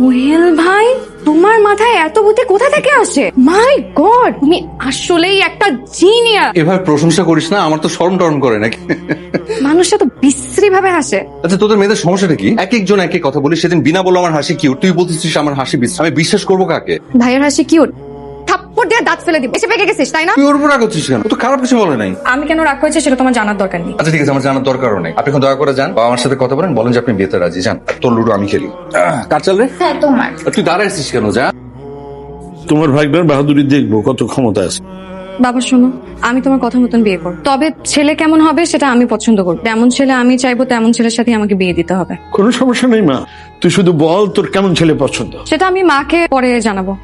সোহেল ভাই, তোমার মাথায় এত বুদ্ধি কোথা থেকে আসে? মাই গড, তুমি আসলেই একটা জিনিয়াস। এভাবে প্রশংসা করিস না, আমার তো শরম টরম করে নাকি। মানুষটা তো বিশ্রী ভাবে হাসে। আচ্ছা, তোদের মেয়েদের সমস্যাটা কি? এক একজন এক এক কথা বলি। সেদিন বিনা বললো আমার হাসি কিউট, তুই বলতেছিস আমার হাসি বিশ্রী। আমি বিশ্বাস করবো কাকে? ভাইয়ের হাসি কিউট, থাপ্পড় দিয়ে দাঁত ফেলে দিব। এসে পেকে গেছিস তাই না? তুই ওর উপর রাগ হচ্ছিস কেন? ও তো খারাপ কিছু বলে নাই। আমি কেন রাগ হয়েছে সেটা তোমার জানার দরকার নেই। আচ্ছা ঠিক আছে, আমার জানার দরকারও নেই। আপনি এখন দয়া করে যান, বাবা আমার সাথে কথা বলেন, বলেন যে আপনি বিয়েতে রাজি। যান, তোর লুডো আমি খেলি। কার চাল রে? হ্যাঁ তোমার। তুই দাঁড়াইছিস কেন? যা। তোমার ভাগ্নের বাহাদুরি দেখবো কত ক্ষমতা আছে। বাবা শোনো, আমি তোমার কথা মতন বিয়ে করব, তবে ছেলে কেমন হবে সেটা আমি পছন্দ করব। যেমন ছেলে আমি চাইবো তেমন ছেলের সাথে আমাকে বিয়ে দিতে হবে। কোনো সমস্যা নেই মা, তুই শুধু বল তোর কেমন ছেলে পছন্দ। সেটা আমি মাকে পরে জানাবো।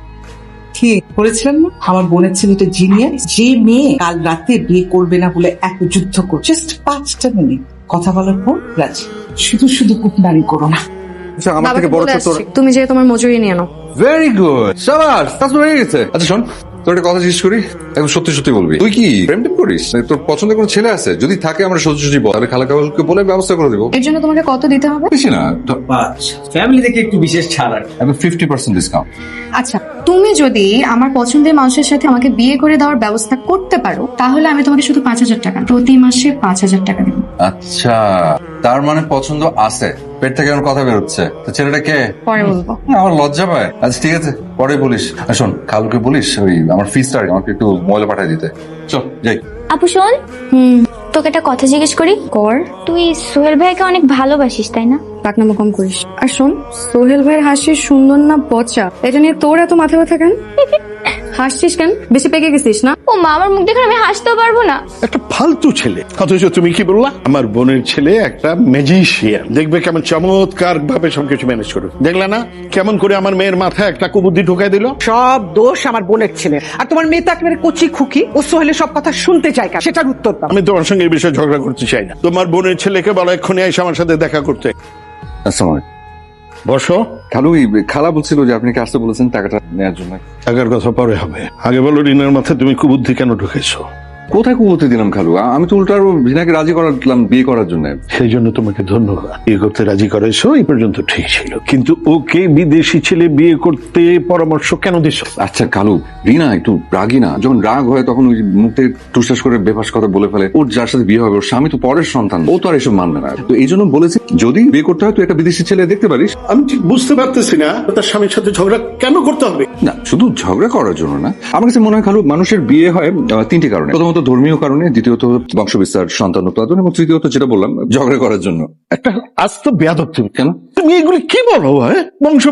কি বলেছিলাম না আমার বোনের ছেলেটা জিনিয়াস। যে মেয়ে কাল রাতে বিয়ে করবে না বলে এত যুদ্ধ করছে, জাস্ট 5টা মিনিট কথা বলার পর রাজি। শুধু শুধু কুটনারি করো না। আচ্ছা, আমার বাবাকে থেকে বড় বলে ছোট। আসছি, তুমি যে তোমার মজুরি নিয়ে নাও। ভেরি গুড, সাবাস, কাজ হয়ে গেছে। আচ্ছা শোন, তোর একটা কথা জিজ্ঞেস করি, এখন সত্যি সত্যি বলবি। তুই কি প্রেম টেম করিস? তোর পছন্দের কোনো ছেলে আছে? যদি থাকে আমরা সোজা সুজি বল, তাহলে খালা কাউকে বলে ব্যবস্থা করে দিব। এর জন্য তোমাকে কত দিতে হবে? বেশি না, ফ্যামিলি থেকে একটু বিশেষ ছাড় আর কি। আমি 50% ডিসকাউন্ট। আচ্ছা, তুমি যদি আমার পছন্দের মানুষের সাথে আমাকে বিয়ে করে দেওয়ার ব্যবস্থা করতে পারো, তাহলে আমি তোমাকে শুধু 5,000 টাকা, প্রতি মাসে 5,000 টাকা দেবো। আচ্ছা, তার মানে পছন্দ আছে, পেট থেকে আমার কথা বেরোচ্ছে। তো ছেলেটা কে? পরে বলবো। আমার লজ্জা পায়। আচ্ছা ঠিক আছে, পরে বলিস। আর শোন, খালুকে বলিস ওই আমার ফিসটা আমাকে একটু ময়লা পাঠিয়ে দিতে। চল যাই। আপু শোন, হুম, তোকে একটা কথা জিজ্ঞেস করি। কর। তুই সোহেল ভাইকে অনেক ভালোবাসিস তাই না? পাকনামো কম করিস। আর শোন, সোহেল ভাইয়ের হাসি সুন্দর না পচা, এটা নিয়ে তোর এত মাথা ব্যথা কেন? হাসছিস কেন? বেশি পেকে গেছিস না? ও মা, আমার মুখ দেখে আমি হাসতেও পারবো না। একটা ফালতু ছেলে, অথচ তুমি কি বললা? আমার বোনের ছেলে একটা ম্যাজিশিয়ান, দেখবে কেমন চমৎকার ভাবে সবকিছু ম্যানেজ করবে। দেখলা না কেমন করে আমার মেয়ের মাথায় একটা কুবুদ্ধি ঢুকাই দিল? সব দোষ আমার বোনের ছেলে। আর তোমার মেয়ে তো একেবারে কচি খুকি, ও সোহেলের সব কথা শুনতে চায় কেন সেটার উত্তর দাও। আমি তোমার সঙ্গে এই বিষয়ে ঝগড়া করতে চাই না। তোমার বোনের ছেলেকে বলো এক্ষুনি এসে আমার সাথে দেখা করতে। আসসালামু বসো। খালু, খালা বলছিল যে আপনি কি আসতে বলেছেন টাকাটা নেওয়ার জন্য। টাকার কথা পরে হবে, আগে বলো রিনার মাথায় তুমি কুবুদ্ধি কেন ঢুকেছো? কোথায় কুবুদ্ধি দিলাম খালু? আমি তো উল্টো আরো রিনাকে রাজি করালাম বিয়ে করার জন্য। সেই জন্য তোমাকে ধন্যবাদ। বিয়ে করতে রাজি করাইছো, এই পর্যন্ত ঠিক ছিল, কিন্তু ওকে বিদেশি ছেলে বিয়ে করতে পরামর্শ কেন দিছো? আচ্ছা খালু, রিনা একটু রাগী না? যখন রাগ হয় তখন ওই মুখ থেকে টুসটাস করে বেফাস কথা বলে ফেলে। ওর যার সাথে বিয়ে হবে, ওর স্বামী তো পরের সন্তান, ও তো আর এসব মানবে না। তো এই জন্য বলেছি, যদি বিয়ে করতে হয় তুই একটা বিদেশি ছেলে দেখতে পারিস। আমি ঠিক বুঝতে পারতেছি না তার স্বামীর সাথে ঝগড়া কেন করতে হবে। না, শুধু ঝগড়া করার জন্য না। আমার কাছে মনে হয় খালু, মানুষের বিয়ে হয় 3টি কারণে। প্রথমত ধর্মীয় কারণে, দ্বিতীয়ত বংশ বিস্তার, সন্তান উৎপাদন, এবং তৃতীয়ত যেটা বললাম ঝগড়া করার জন্য। একটা আস্ত বেয়াদব তুমি। কেন? তুমি এগুলি কি বলো? হ্যাঁ, বংশ